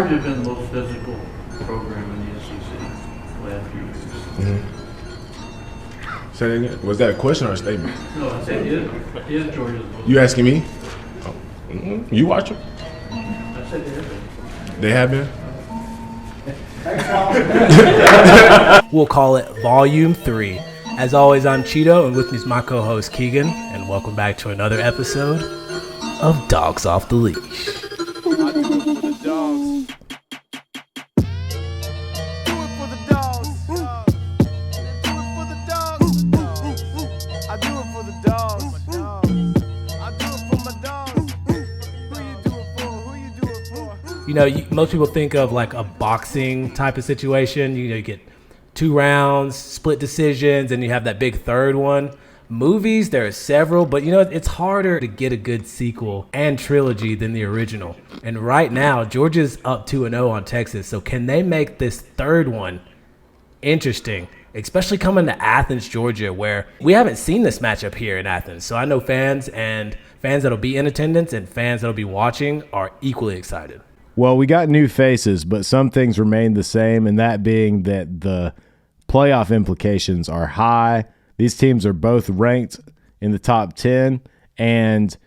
Georgia's been the most physical program in the SEC the last few years. Mm-hmm. Say that again. Was that a question or a statement? No, I said is Georgia's most. You asking me? Oh. Mm-hmm. You watch them? I said they have been. They have been? We'll call it Volume 3. As always, I'm Chito, and with me is my co-host Keegan, and welcome back to another episode of Dogs Off the Leash. You know, most people think of like a boxing type of situation. You know, you get 2 rounds, split decisions, and you have that big third one. Movies, there are several, but you know, it's harder to get a good sequel and trilogy than the original. And right now, Georgia's up 2-0 on Texas. So can they make this third one interesting? Especially coming to Athens, Georgia, where we haven't seen this matchup here in Athens. So I know fans that'll be in attendance and fans that'll be watching are equally excited. Well, we got new faces, but some things remain the same, and that being that the playoff implications are high. These teams are both ranked in the top 10, and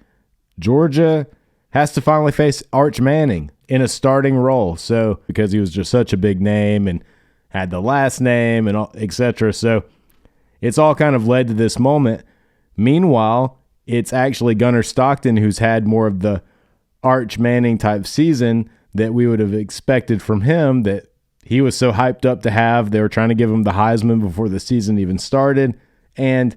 Georgia has to finally face Arch Manning in a starting role. So, because he was just such a big name and had the last name and etc. So, it's all kind of led to this moment. Meanwhile, it's actually Gunner Stockton who's had more of the Arch Manning type season that we would have expected from him, that he was so hyped up to have. They were trying to give him the Heisman before the season even started. And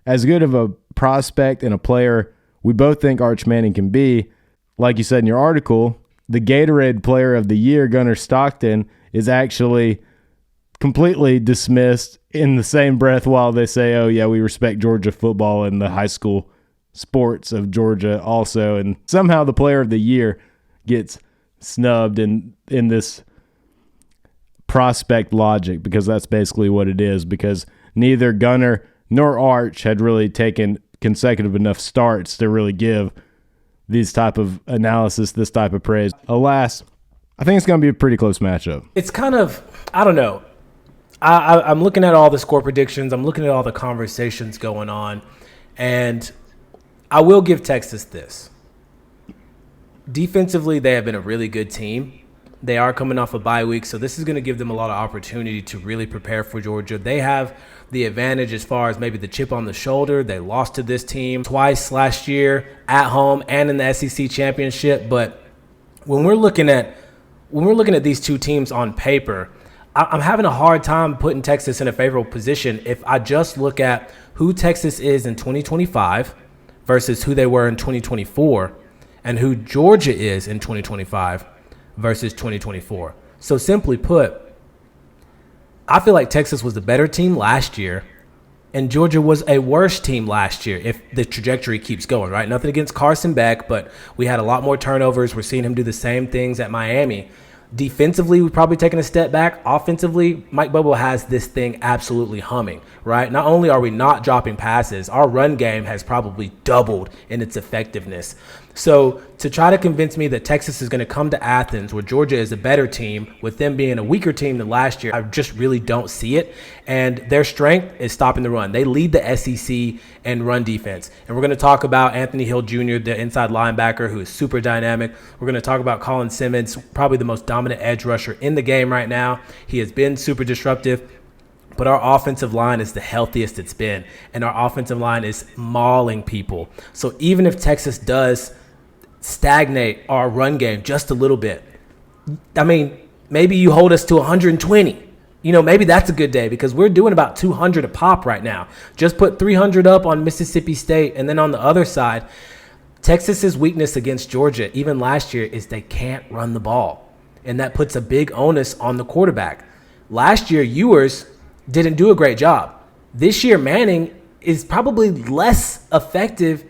as good of a prospect and a player we both think Arch Manning can be, like you said in your article, the Gatorade Player of the Year, Gunner Stockton, is actually completely dismissed in the same breath while they say, oh yeah, we respect Georgia football and the high school sports of Georgia also. And somehow the Player of the Year gets snubbed in this prospect logic, because that's basically what it is, because neither Gunner nor Arch had really taken consecutive enough starts to really give these type of analysis, this type of praise. Alas, I think it's going to be a pretty close matchup. It's kind of, I don't know. I'm looking at all the score predictions. I'm looking at all the conversations going on, and I will give Texas this. Defensively, they have been a really good team. They are coming off a bye week, so this is going to give them a lot of opportunity to really prepare for Georgia. They have the advantage as far as maybe the chip on the shoulder. They lost to this team twice last year at home and in the SEC championship. But when we're looking at these two teams on paper, I'm having a hard time putting Texas in a favorable position if I just look at who Texas is in 2025 versus who they were in 2024 and who Georgia is in 2025 versus 2024. So simply put, I feel like Texas was the better team last year and Georgia was a worse team last year if the trajectory keeps going, right? Nothing against Carson Beck, but we had a lot more turnovers. We're seeing him do the same things at Miami. Defensively, we've probably taken a step back. Offensively, Mike Bobo has this thing absolutely humming, right? Not only are we not dropping passes, our run game has probably doubled in its effectiveness. So to try to convince me that Texas is going to come to Athens where Georgia is a better team with them being a weaker team than last year, I just really don't see it. And their strength is stopping the run. They lead the SEC in run defense. And we're going to talk about Anthony Hill Jr., the inside linebacker, who is super dynamic. We're going to talk about Colin Simmons, probably the most dominant edge rusher in the game right now. He has been super disruptive. But our offensive line is the healthiest it's been. And our offensive line is mauling people. So even if Texas does stagnate our run game just a little bit, I mean, maybe you hold us to 120. You know, maybe that's a good day because we're doing about 200 a pop right now. Just put 300 up on Mississippi State. And then on the other side, Texas's weakness against Georgia, even last year, is they can't run the ball. And that puts a big onus on the quarterback. Last year, Ewers didn't do a great job. This year, Manning is probably less effective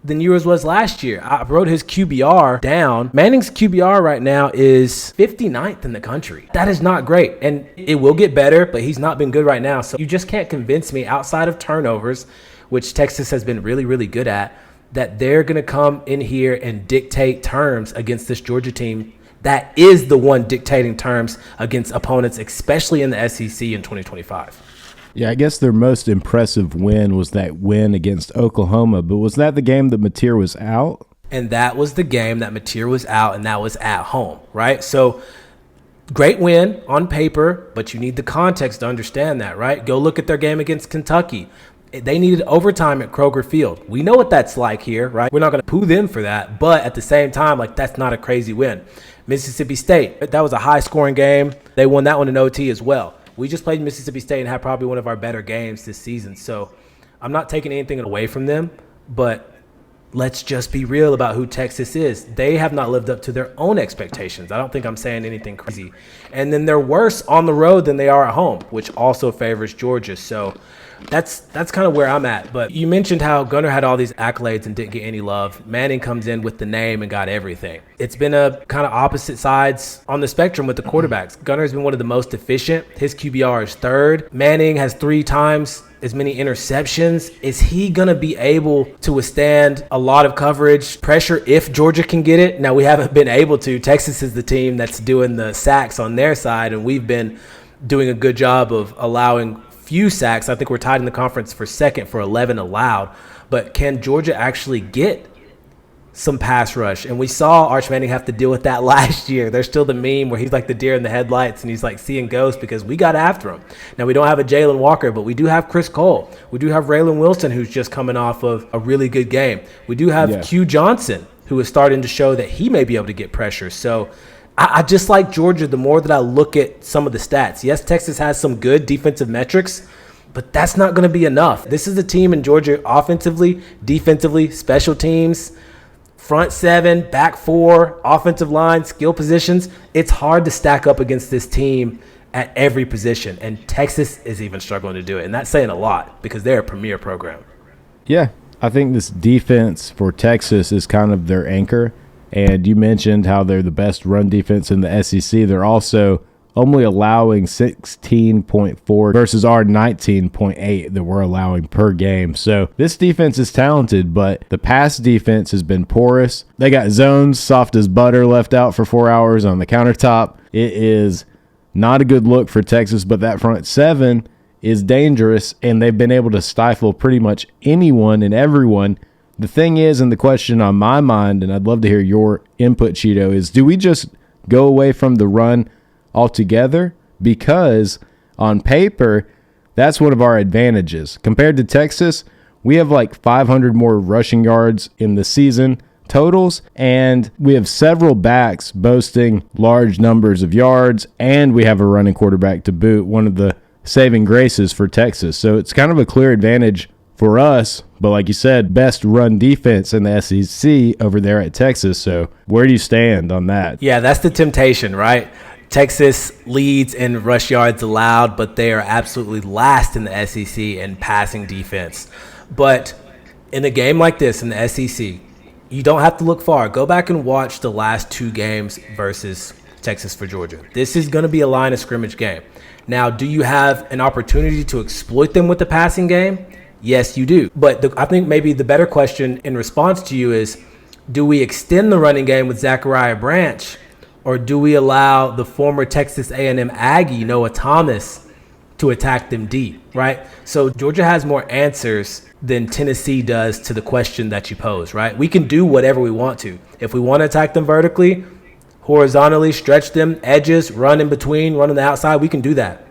than Ewers was last year. I wrote his QBR down. Manning's QBR right now is 59th in the country. That is not great, and it will get better, but he's not been good right now. So you just can't convince me, outside of turnovers, which Texas has been really, really good at, that they're going to come in here and dictate terms against this Georgia team that is the one dictating terms against opponents, especially in the SEC in 2025. Yeah, I guess their most impressive win was that win against Oklahoma, but was that the game that Mateer was out? And that was the game that Mateer was out, and that was at home, right? So great win on paper, but you need the context to understand that, right? Go look at their game against Kentucky. They needed overtime at Kroger Field. We know what that's like here, right? We're not going to poo them for that, but at the same time, like, that's not a crazy win. Mississippi State, that was a high-scoring game. They won that one in OT as well. We just played Mississippi State and had probably one of our better games this season. So I'm not taking anything away from them, but let's just be real about who Texas is. They have not lived up to their own expectations. I don't think I'm saying anything crazy. And then they're worse on the road than they are at home, which also favors Georgia. So that's kind of where I'm at. But you mentioned how Gunner had all these accolades and didn't get any love. Manning comes in with the name and got everything. It's been a kind of opposite sides on the spectrum with the quarterbacks. Gunner's been one of the most efficient. His QBR is third. Manning has 3 times as many interceptions. Is he going to be able to withstand a lot of coverage pressure if Georgia can get it? Now, we haven't been able to. Texas is the team that's doing the sacks on their side, and we've been doing a good job of allowing few sacks. I think we're tied in the conference for second for 11 allowed. But can Georgia actually get some pass rush? And we saw Arch Manning have to deal with that last year. There's still the meme where he's like the deer in the headlights and he's like seeing ghosts because we got after him. Now, we don't have a Jalen Walker, but we do have Chris Cole. We do have Raylan Wilson, who's just coming off of a really good game. We do have Q Johnson, who is starting to show that he may be able to get pressure. So I just like Georgia the more that I look at some of the stats. Yes, Texas has some good defensive metrics, but that's not going to be enough. This is a team in Georgia offensively, defensively, special teams, front 7, back 4, offensive line, skill positions. It's hard to stack up against this team at every position, and Texas is even struggling to do it. And that's saying a lot because they're a premier program. Yeah, I think this defense for Texas is kind of their anchor. And you mentioned how they're the best run defense in the SEC. They're also only allowing 16.4 versus our 19.8 that we're allowing per game. So this defense is talented, but the pass defense has been porous. They got zones soft as butter left out for 4 hours on the countertop. It is not a good look for Texas, but that front 7 is dangerous, and they've been able to stifle pretty much anyone and everyone. The thing is, and the question on my mind, and I'd love to hear your input, Chito, is do we just go away from the run altogether? Because on paper, that's one of our advantages. Compared to Texas, we have like 500 more rushing yards in the season totals, and we have several backs boasting large numbers of yards, and we have a running quarterback to boot, one of the saving graces for Texas. So it's kind of a clear advantage for us, but like you said, best run defense in the SEC over there at Texas. So where do you stand on that? Yeah, that's the temptation, right? Texas leads in rush yards allowed, but they are absolutely last in the SEC in passing defense. But in a game like this in the SEC, you don't have to look far. Go back and watch the last 2 games versus Texas for Georgia. This is going to be a line of scrimmage game. Now, do you have an opportunity to exploit them with the passing game? Yes, you do. But I think maybe the better question in response to you is, do we extend the running game with Zachariah Branch, or do we allow the former Texas A&M Aggie, Noah Thomas, to attack them deep, right? So Georgia has more answers than Tennessee does to the question that you pose, right? We can do whatever we want to. If we want to attack them vertically, horizontally, stretch them, edges, run in between, run on the outside, we can do that.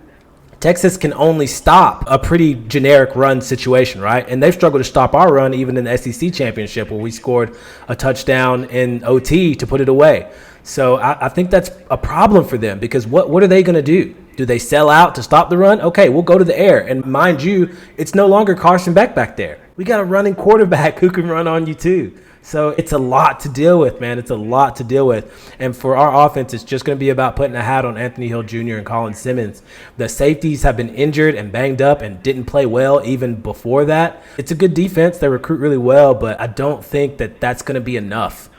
Texas can only stop a pretty generic run situation, right? And they've struggled to stop our run even in the SEC championship where we scored a touchdown in OT to put it away. So I think that's a problem for them because what are they going to do? Do they sell out to stop the run? Okay, we'll go to the air. And mind you, it's no longer Carson Beck back there. We got a running quarterback who can run on you too. So it's a lot to deal with, man. It's a lot to deal with. And for our offense, it's just going to be about putting a hat on Anthony Hill Jr. and Colin Simmons. The safeties have been injured and banged up and didn't play well even before that. It's a good defense. They recruit really well, but I don't think that that's going to be enough.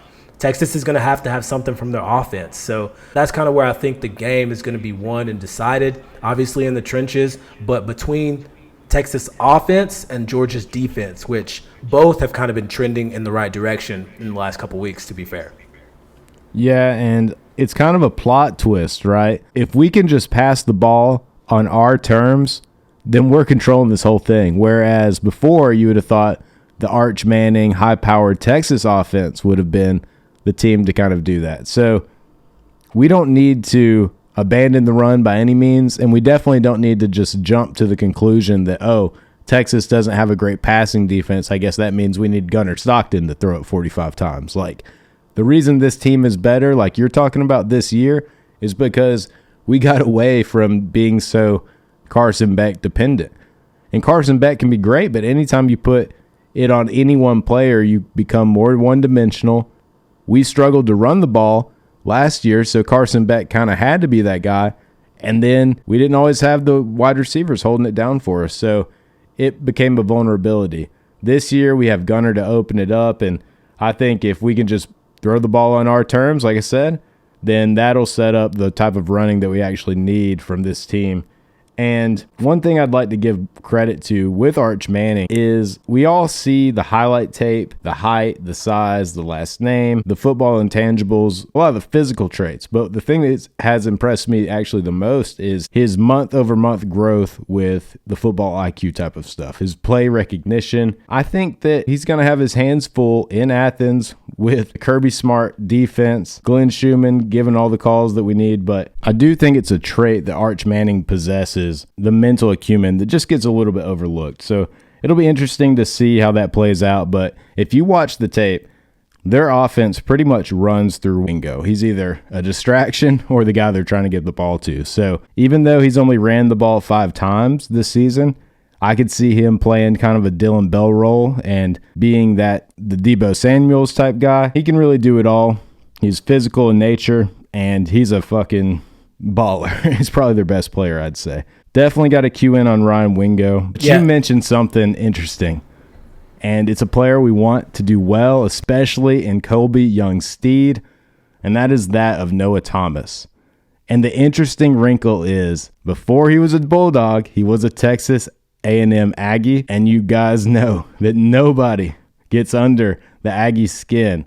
Texas is going to have something from their offense. So that's kind of where I think the game is going to be won and decided, obviously in the trenches, but between Texas offense and Georgia's defense, which both have kind of been trending in the right direction in the last couple weeks, to be fair. Yeah, and it's kind of a plot twist, right? If we can just pass the ball on our terms, then we're controlling this whole thing. Whereas before, you would have thought the Arch Manning, high-powered Texas offense would have been the team to kind of do that. So we don't need to abandon the run by any means, and we definitely don't need to just jump to the conclusion that, oh, Texas doesn't have a great passing defense. I guess that means we need Gunner Stockton to throw it 45 times. Like, the reason this team is better, like you're talking about this year, is because we got away from being so Carson Beck dependent. And Carson Beck can be great, but anytime you put it on any one player, you become more one-dimensional. We struggled to run the ball last year, so Carson Beck kind of had to be that guy. And then we didn't always have the wide receivers holding it down for us, so it became a vulnerability. This year, we have Gunner to open it up, and I think if we can just throw the ball on our terms, like I said, then that'll set up the type of running that we actually need from this team. And one thing I'd like to give credit to with Arch Manning is we all see the highlight tape, the height, the size, the last name, the football intangibles, a lot of the physical traits. But the thing that has impressed me actually the most is his month-over-month growth with the football IQ type of stuff, his play recognition. I think that he's going to have his hands full in Athens with Kirby Smart defense, Glenn Schumann giving all the calls that we need. But I do think it's a trait that Arch Manning possesses, the mental acumen that just gets a little bit overlooked. So it'll be interesting to see how that plays out. But if you watch the tape, their offense pretty much runs through Wingo. He's either a distraction or the guy they're trying to give the ball to. So even though he's only ran the ball 5 times this season, I could see him playing kind of a Dylan Bell role and being that the Deebo Samuels type guy. He can really do it all. He's physical in nature, and he's a fucking baller. He's probably their best player, I'd say. Definitely got to cue in on Ryan Wingo. But you mentioned something interesting, and it's a player we want to do well, especially in Colby Young-Steed, and that is that of Noah Thomas. And the interesting wrinkle is, before he was a Bulldog, he was a Texas A&M Aggie, and you guys know that nobody gets under the Aggie skin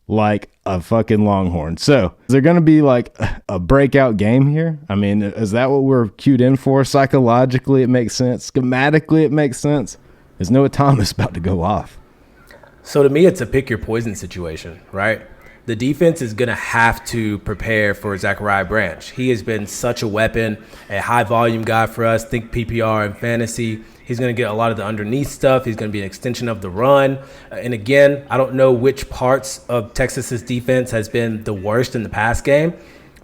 like a fucking Longhorn. So is there going to be like a breakout game here? I mean, is that what we're cued in for? Psychologically, it makes sense. Schematically, it makes sense. Is Noah Thomas about to go off? So to me, it's a pick your poison situation, right? The defense is going to have to prepare for Zachariah Branch. He has been such a weapon, a high volume guy for us. Think PPR and fantasy. He's going to get a lot of the underneath stuff. He's going to be an extension of the run. And again, I don't know which parts of Texas's defense has been the worst in the pass game,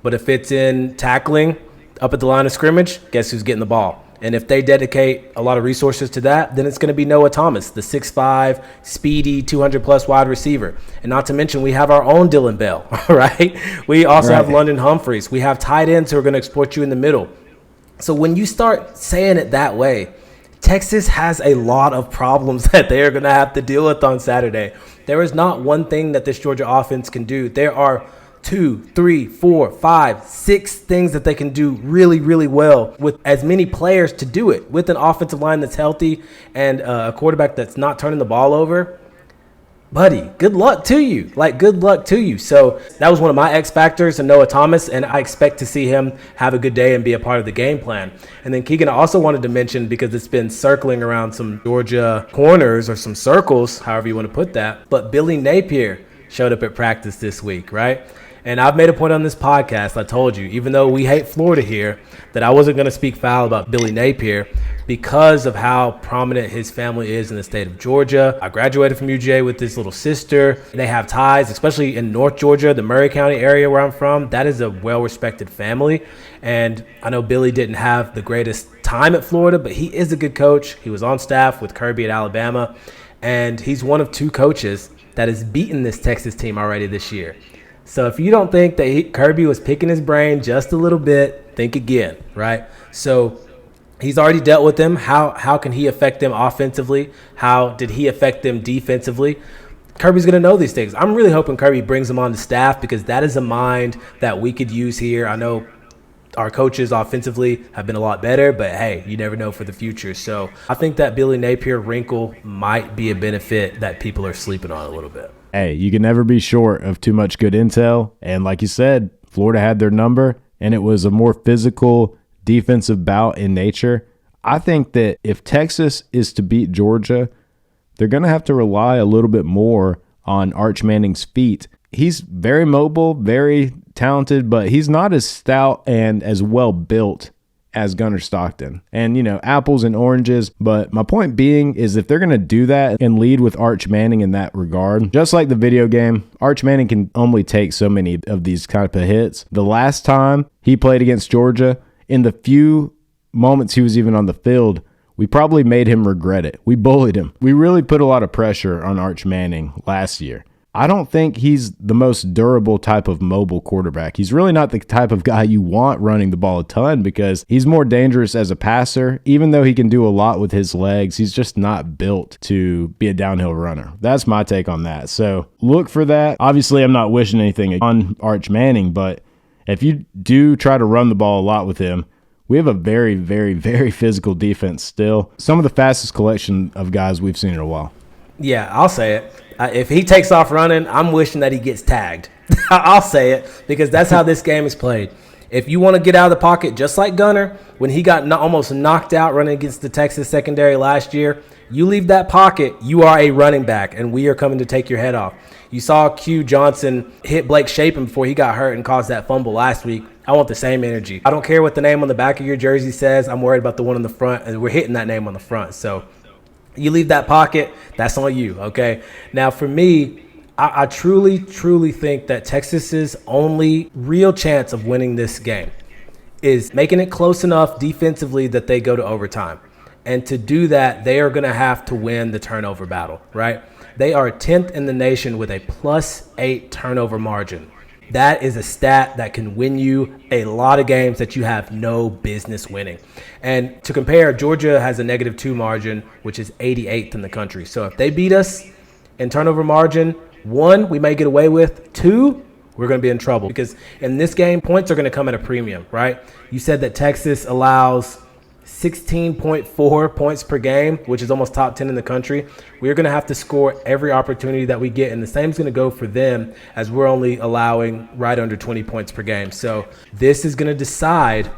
but if it's in tackling up at the line of scrimmage, guess who's getting the ball? And if they dedicate a lot of resources to that, then it's going to be Noah Thomas, the 6'5", speedy, 200-plus wide receiver. And not to mention, we have our own Dylan Bell, right? We also have London Humphreys. We have tight ends who are going to exploit you in the middle. So when you start saying it that way, Texas has a lot of problems that they are going to have to deal with on Saturday. There is not one thing that this Georgia offense can do. There are 2, 3, 4, 5, 6 things that they can do really, really well with as many players to do it, with an offensive line that's healthy and a quarterback that's not turning the ball over. Buddy, good luck to you. Good luck to you. So that was one of my X factors in Noah Thomas, and I expect to see him have a good day and be a part of the game plan. And then Keegan, I also wanted to mention, because it's been circling around some Georgia corners or some circles, however you want to put that, but Billy Napier showed up at practice this week, right? And I've made a point on this podcast, I told you, even though we hate Florida here, that I wasn't going to speak foul about Billy Napier because of how prominent his family is in the state of Georgia. I graduated from UGA with his little sister. They have ties, especially in North Georgia, the Murray County area where I'm from. That is a well-respected family. And I know Billy didn't have the greatest time at Florida, but he is a good coach. He was on staff with Kirby at Alabama, and he's one of 2 coaches that has beaten this Texas team already this year. So if you don't think that Kirby was picking his brain just a little bit, think again, right? So he's already dealt with them. How can he affect them offensively? How did he affect them defensively? Kirby's going to know these things. I'm really hoping Kirby brings them on the staff, because that is a mind that we could use here. I know our coaches offensively have been a lot better, but hey, you never know for the future. So I think that Billy Napier wrinkle might be a benefit that people are sleeping on a little bit. Hey, you can never be short of too much good intel. And like you said, Florida had their number, and it was a more physical defensive bout in nature. I think that if Texas is to beat Georgia, they're going to have to rely a little bit more on Arch Manning's feet. He's very mobile, very talented, but he's not as stout and as well built as Gunner Stockton. And, apples and oranges. But my point being is if they're going to do that and lead with Arch Manning in that regard, just like the video game, Arch Manning can only take so many of these type of hits. The last time he played against Georgia, in the few moments he was even on the field, we probably made him regret it. We bullied him. We really put a lot of pressure on Arch Manning last year. I don't think he's the most durable type of mobile quarterback. He's really not the type of guy you want running the ball a ton because he's more dangerous as a passer. Even though he can do a lot with his legs, he's just not built to be a downhill runner. That's my take on that. So look for that. Obviously, I'm not wishing anything on Arch Manning, but if you do try to run the ball a lot with him, we have a very, very, very physical defense still. Some of the fastest collection of guys we've seen in a while. Yeah, I'll say it. If he takes off running, I'm wishing that he gets tagged. I'll say it because that's how this game is played. If you want to get out of the pocket just like Gunner, when he got almost knocked out running against the Texas secondary last year, you leave that pocket, you are a running back, and we are coming to take your head off. You saw Q Johnson hit Blake Shapen before he got hurt and caused that fumble last week. I want the same energy. I don't care what the name on the back of your jersey says. I'm worried about the one on the front, and we're hitting that name on the front. So you leave that pocket, that's on you, okay? Now, for me, I truly, truly think that Texas's only real chance of winning this game is making it close enough defensively that they go to overtime. And to do that, they are going to have to win the turnover battle, right? They are 10th in the nation with a +8 turnover margin. That is a stat that can win you a lot of games that you have no business winning. And to compare, Georgia has a -2 margin, which is 88th in the country. So if they beat us in turnover margin, 1, we may get away with. 2, we're going to be in trouble because in this game, points are going to come at a premium, right? You said that Texas allows 16.4 points per game, which is almost top 10 in the country. We're going to have to score every opportunity that we get, and the same is going to go for them as we're only allowing right under 20 points per game. So this is going to decide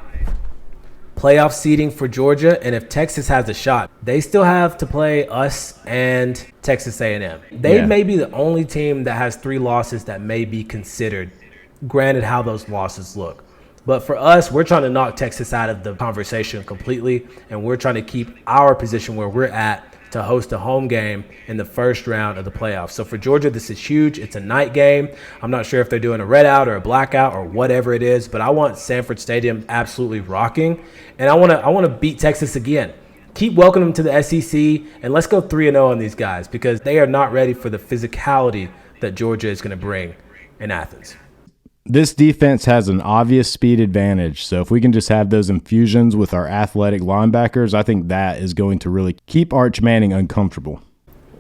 playoff seeding for Georgia, and if Texas has a shot, they still have to play us and Texas A&M. They may be the only team that has 3 losses that may be considered, granted how those losses look. But for us, we're trying to knock Texas out of the conversation completely, and we're trying to keep our position where we're at to host a home game in the first round of the playoffs. So for Georgia, this is huge. It's a night game. I'm not sure if they're doing a redout or a blackout or whatever it is, but I want Sanford Stadium absolutely rocking, and I want to beat Texas again. Keep welcoming them to the SEC, and let's go 3-0 on these guys because they are not ready for the physicality that Georgia is going to bring in Athens. This defense has an obvious speed advantage, so if we can just have those infusions with our athletic linebackers, I think that is going to really keep Arch Manning uncomfortable.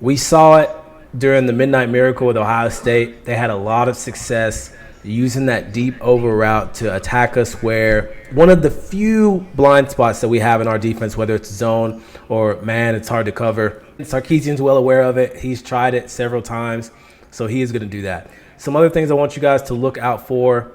We saw it during the Midnight Miracle with Ohio State. They had a lot of success using that deep over route to attack us, where one of the few blind spots that we have in our defense, whether it's zone or man, it's hard to cover. Sarkisian's well aware of it. He's tried it several times, so he is going to do that. Some other things I want you guys to look out for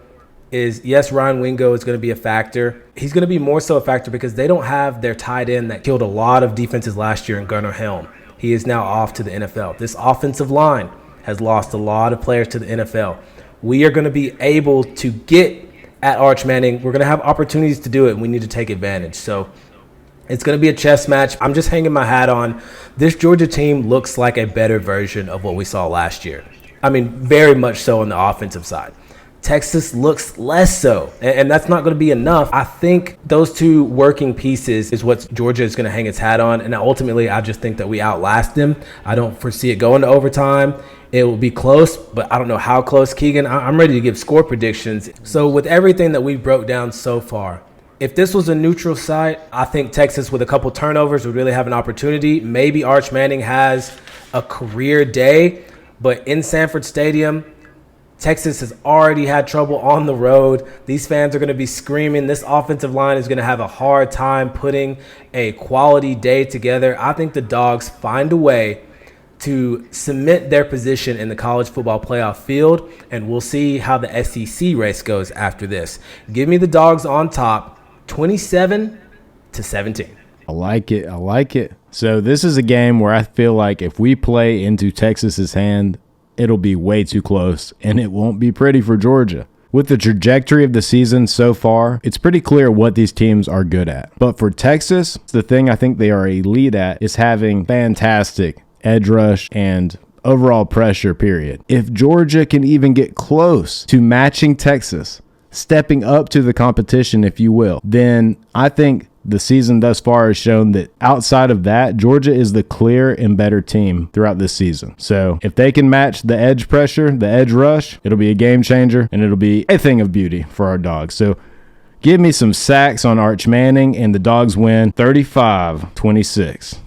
is, yes, Ryan Wingo is going to be a factor. He's going to be more so a factor because they don't have their tight end that killed a lot of defenses last year in Gunner Helm. He is now off to the NFL. This offensive line has lost a lot of players to the NFL. We are going to be able to get at Arch Manning. We're going to have opportunities to do it, and we need to take advantage. So it's going to be a chess match. I'm just hanging my hat on. This Georgia team looks like a better version of what we saw last year. I mean, very much so on the offensive side. Texas looks less so, and that's not going to be enough. I think those two working pieces is what Georgia is going to hang its hat on, and ultimately I just think that we outlast them. I don't foresee it going to overtime. It will be close, but I don't know how close. Keegan, I'm ready to give score predictions. So with everything that we broke down so far, if this was a neutral site, I think Texas with a couple turnovers would really have an opportunity. Maybe Arch Manning has a career day. But in Sanford Stadium, Texas has already had trouble on the road. These fans are going to be screaming. This offensive line is going to have a hard time putting a quality day together. I think the Dogs find a way to cement their position in the college football playoff field, and we'll see how the SEC race goes after this. Give me the Dogs on top, 27-17. I like it. I like it. So this is a game where I feel like if we play into Texas's hand, it'll be way too close, and it won't be pretty for Georgia. With the trajectory of the season so far, it's pretty clear what these teams are good at. But for Texas, the thing I think they are elite at is having fantastic edge rush and overall pressure, period. If Georgia can even get close to matching Texas, stepping up to the competition, if you will, then I think the season thus far has shown that outside of that, Georgia is the clear and better team throughout this season. So if they can match the edge pressure, the edge rush, it'll be a game changer, and it'll be a thing of beauty for our Dogs. So give me some sacks on Arch Manning, and the Dogs win 35-26.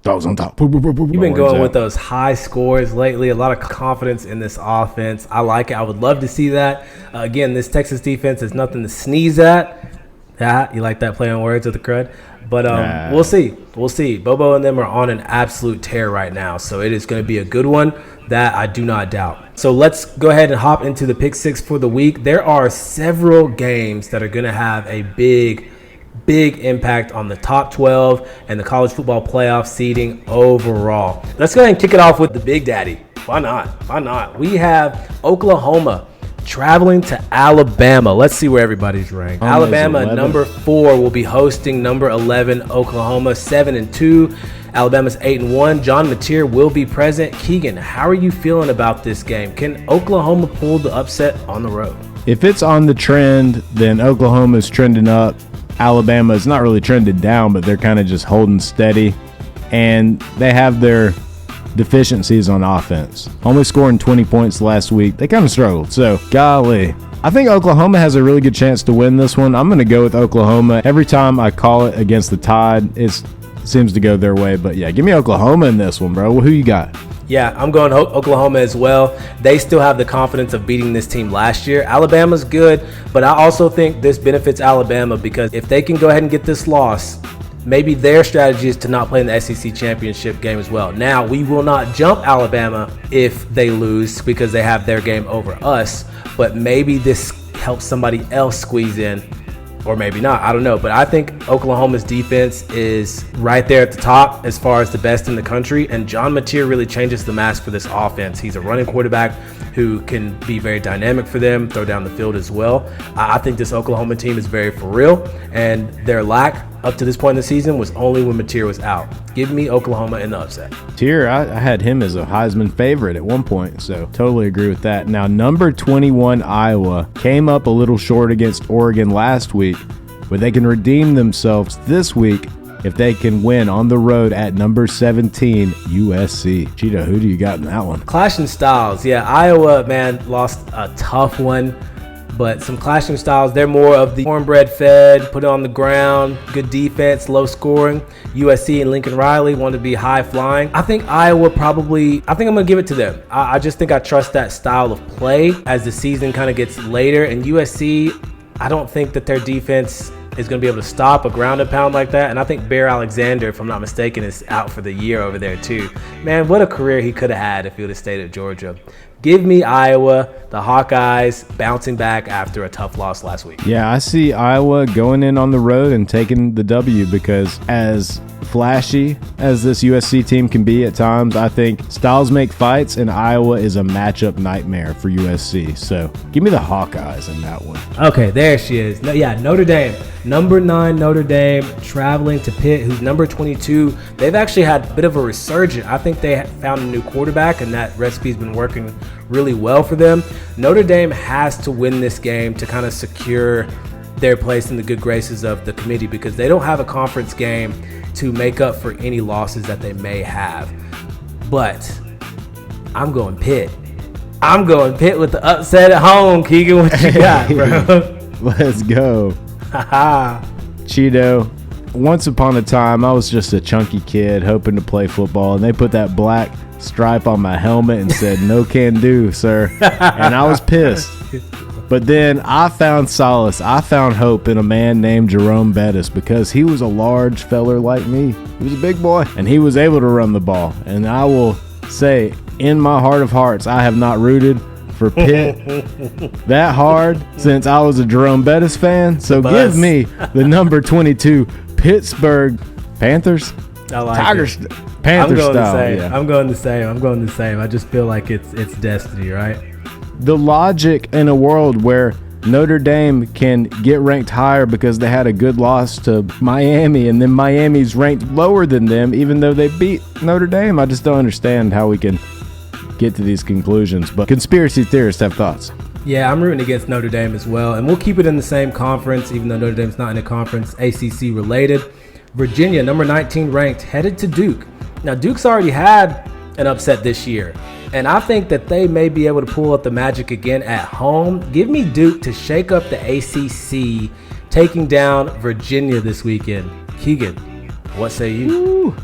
Dogs on top. You've been going with those high scores lately. A lot of confidence in this offense. I like it. I would love to see that. Again, this Texas defense is nothing to sneeze at. Yeah, you like that play on words with the crud? But we'll see. We'll see. Bobo and them are on an absolute tear right now, so it is going to be a good one. That I do not doubt. So let's go ahead and hop into the pick six for the week. There are several games that are going to have a big impact on the top 12 and the college football playoff seeding overall. Let's go ahead and kick it off with the Big Daddy. Why not? Why not? We have Oklahoma traveling to Alabama. Let's see where everybody's ranked. Alabama, 11. number 4, will be hosting number 11, Oklahoma, 7-2. Alabama's 8-1. John Mateer will be present. Keegan, how are you feeling about this game? Can Oklahoma pull the upset on the road? If it's on the trend, then Oklahoma's trending up. Alabama's not really trended down, but they're kind of just holding steady. And they have their deficiencies on offense. Only scoring 20 points last week. They kind of struggled. So, golly. I think Oklahoma has a really good chance to win this one. I'm going to go with Oklahoma. Every time I call it against the Tide, it seems to go their way. But, yeah, give me Oklahoma in this one, bro. Who you got? Yeah, I'm going Oklahoma as well. They still have the confidence of beating this team last year. Alabama's good, but I also think this benefits Alabama because if they can go ahead and get this loss, maybe their strategy is to not play in the SEC championship game as well. Now, we will not jump Alabama if they lose because they have their game over us, but maybe this helps somebody else squeeze in. Or maybe not. I don't know. But I think Oklahoma's defense is right there at the top as far as the best in the country. And John Mateer really changes the mask for this offense. He's a running quarterback who can be very dynamic for them, throw down the field as well. I think this Oklahoma team is very for real. And their lack up to this point in the season was only when Mateer was out. Give me Oklahoma in the upset. Mateer, I had him as a Heisman favorite at one point, so totally agree with that. Now, number 21 Iowa came up a little short against Oregon last week, but they can redeem themselves this week if they can win on the road at number 17 USC. Chito, who do you got in that one? Clashing styles. Yeah, Iowa, man, lost a tough one. But some clashing styles. They're more of the cornbread fed, put it on the ground, good defense, low scoring. USC and Lincoln Riley want to be high flying. I think Iowa I'm going to give it to them. I just think I trust that style of play as the season kind of gets later. And USC, I don't think that their defense is going to be able to stop a ground and pound like that. And I think Bear Alexander, if I'm not mistaken, is out for the year over there too. Man, what a career he could have had if he would have stayed at Georgia. Give me Iowa, the Hawkeyes bouncing back after a tough loss last week. Yeah, I see Iowa going in on the road and taking the W because as flashy as this USC team can be at times, I think styles make fights, and Iowa is a matchup nightmare for USC. So give me the Hawkeyes in that one. Okay, there she is. Notre Dame. Number 9 Notre Dame traveling to Pitt, who's number 22. They've actually had a bit of a resurgence. I think they found a new quarterback, and that recipe's been working really well for them. Notre Dame has to win this game to kind of secure their place in the good graces of the committee because they don't have a conference game to make up for any losses that they may have. But I'm going Pitt. I'm going Pitt with the upset at home. Keegan, what you got, bro? Let's go. Chito, once upon a time, I was just a chunky kid hoping to play football, and they put that black stripe on my helmet and said, "No can do, sir." And I was pissed. But then I found solace. I found hope in a man named Jerome Bettis because he was a large feller like me. He was a big boy, and he was able to run the ball. And I will say, in my heart of hearts, I have not rooted for Pitt that hard since I was a Jerome Bettis fan. So give me the number 22 Pittsburgh Panthers. I like Tigers. it. Panther style. Yeah. I'm going the same. I just feel like it's destiny, right? The logic in a world where Notre Dame can get ranked higher because they had a good loss to Miami, and then Miami's ranked lower than them even though they beat Notre Dame. I just don't understand how we can get to these conclusions. But conspiracy theorists have thoughts. Yeah, I'm rooting against Notre Dame as well. And we'll keep it in the same conference, even though Notre Dame's not in a conference, ACC related. Virginia, number 19 ranked, headed to Duke. Now, Duke's already had an upset this year, and I think that they may be able to pull up the magic again at home. Give me Duke to shake up the ACC, taking down Virginia this weekend. Keegan, what say you? Ooh.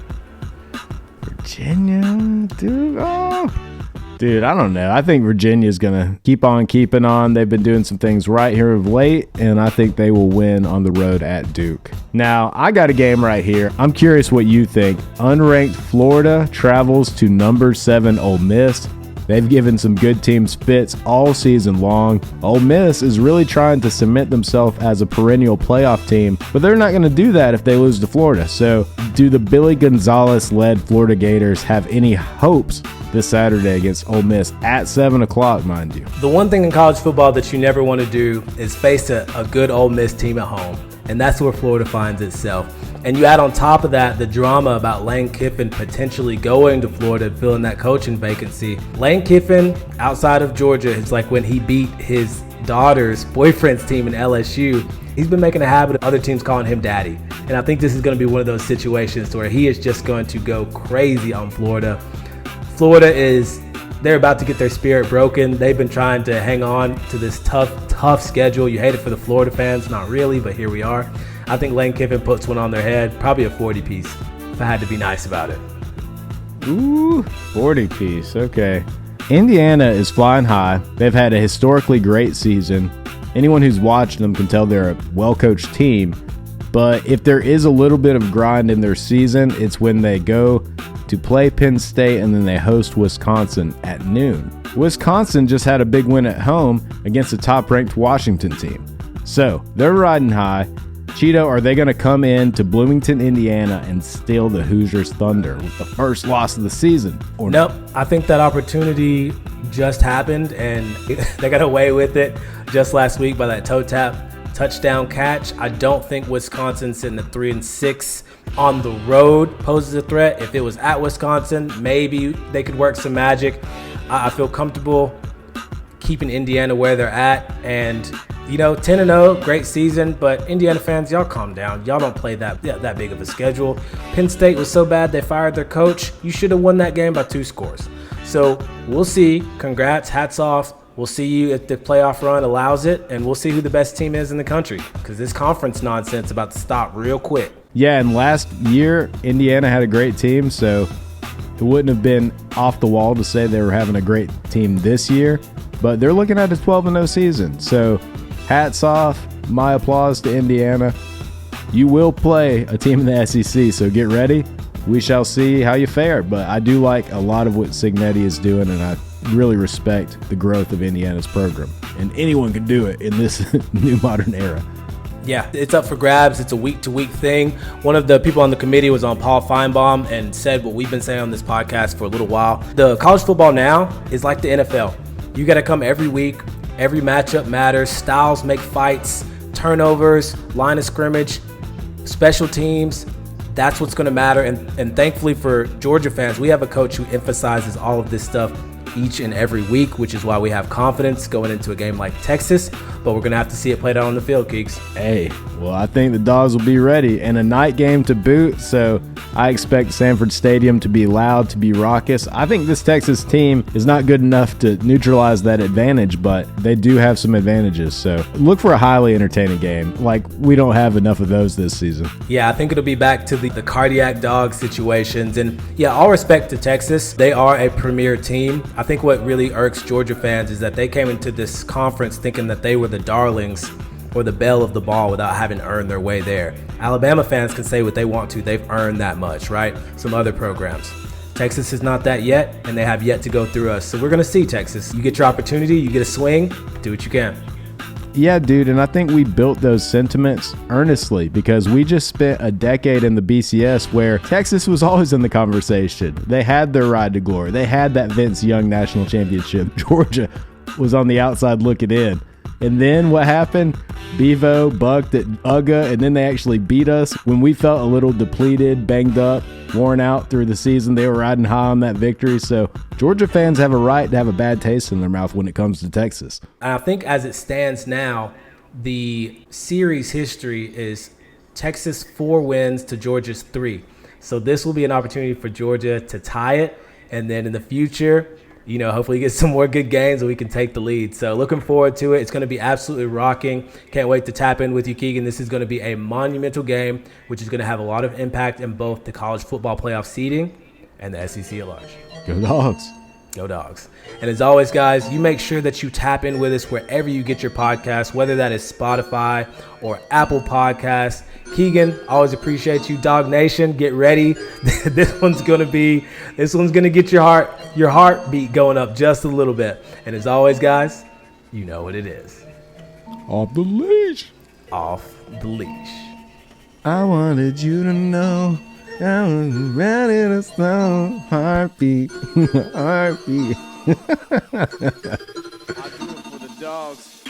Virginia, Duke. Oh. Dude, I don't know. I think Virginia's going to keep on keeping on. They've been doing some things right here of late, and I think they will win on the road at Duke. Now, I got a game right here. I'm curious what you think. Unranked Florida travels to number 7 Ole Miss. They've given some good teams fits all season long. Ole Miss is really trying to cement themselves as a perennial playoff team, but they're not going to do that if they lose to Florida. So, do the Billy Gonzalez-led Florida Gators have any hopes this Saturday against Ole Miss at 7 o'clock, mind you? The one thing in college football that you never want to do is face a good Ole Miss team at home, and that's where Florida finds itself. And you add on top of that the drama about Lane Kiffin potentially going to Florida and filling that coaching vacancy. Lane Kiffin, outside of Georgia, is like when he beat his daughter's boyfriend's team in LSU. He's been making a habit of other teams calling him daddy. And I think this is going to be one of those situations where he is just going to go crazy on Florida. Florida they're about to get their spirit broken. They've been trying to hang on to this tough schedule. You hate it for the Florida fans, not really, but here we are. I think Lane Kiffin puts one on their head, probably a 40-piece, if I had to be nice about it. Ooh, 40-piece, okay. Indiana is flying high. They've had a historically great season. Anyone who's watched them can tell they're a well-coached team. But if there is a little bit of grind in their season, it's when they go to play Penn State and then they host Wisconsin at noon. Wisconsin just had a big win at home against a top-ranked Washington team. So they're riding high. Chito, are they going to come in to Bloomington, Indiana and steal the Hoosiers' thunder with the first loss of the season? Or nope. I think that opportunity just happened and they got away with it just last week by that toe tap touchdown catch. I don't think Wisconsin sitting at 3-6 on the road poses a threat. If it was at Wisconsin, maybe they could work some magic. I feel comfortable keeping Indiana where they're at. And, 10-0, great season. But Indiana fans, y'all calm down. Y'all don't play that big of a schedule. Penn State was so bad they fired their coach. You should have won that game by 2 scores. So we'll see. Congrats. Hats off. We'll see you if the playoff run allows it. And we'll see who the best team is in the country. Because this conference nonsense about to stop real quick. Yeah, and last year, Indiana had a great team, so it wouldn't have been off the wall to say they were having a great team this year, but they're looking at a 12-0 season. So hats off, my applause to Indiana. You will play a team in the SEC, so get ready. We shall see how you fare, but I do like a lot of what Cignetti is doing, and I really respect the growth of Indiana's program. And anyone can do it in this new modern era. Yeah, it's up for grabs. It's a week-to-week thing. One of the people on the committee was on Paul Feinbaum and said what we've been saying on this podcast for a little while. The college football now is like the NFL. You got to come every week. Every matchup matters. Styles make fights, turnovers, line of scrimmage, special teams. That's what's going to matter. And thankfully for Georgia fans, we have a coach who emphasizes all of this stuff each and every week, which is why we have confidence going into a game like Texas, but we're going to have to see it played out on the field, Keeks. Hey, well, I think the Dogs will be ready, and a night game to boot, so I expect Sanford Stadium to be loud, to be raucous. I think this Texas team is not good enough to neutralize that advantage, but they do have some advantages, so look for a highly entertaining game. Like, we don't have enough of those this season. Yeah, I think it'll be back to the cardiac dog situations, and yeah, all respect to Texas. They are a premier team. I think what really irks Georgia fans is that they came into this conference thinking that they were the darlings or the belle of the ball without having earned their way there. Alabama fans can say what they want to. They've earned that much, right? Some other programs. Texas is not that yet, and they have yet to go through us. So we're going to see, Texas. You get your opportunity, you get a swing, do what you can. Yeah, dude, and I think we built those sentiments earnestly because we just spent a decade in the BCS where Texas was always in the conversation. They had their ride to glory. They had that Vince Young national championship. Georgia was on the outside looking in. And then what happened? Bevo bucked at UGA, and then they actually beat us when we felt a little depleted, banged up, worn out through the season. They were riding high on that victory. So Georgia fans have a right to have a bad taste in their mouth when it comes to Texas. I think as it stands now, the series history is Texas 4 wins to Georgia's 3. So this will be an opportunity for Georgia to tie it. And then in the future, you know, hopefully get some more good games and we can take the lead. So looking forward to it. It's going to be absolutely rocking. Can't wait to tap in with you, Keegan. This is going to be a monumental game, which is going to have a lot of impact in both the college football playoff seeding and the SEC at large. Go Dogs. Go Dogs. And as always, guys, you make sure that you tap in with us wherever you get your podcasts, whether that is Spotify or Apple Podcasts. Keegan, always appreciate you. Dog Nation, get ready. This one's gonna get your heartbeat going up just a little bit. And as always, guys, you know what it is. Off the leash. Off the leash. I wanted you to know I was ready to slow heartbeat. Heartbeat. I do it for the dogs.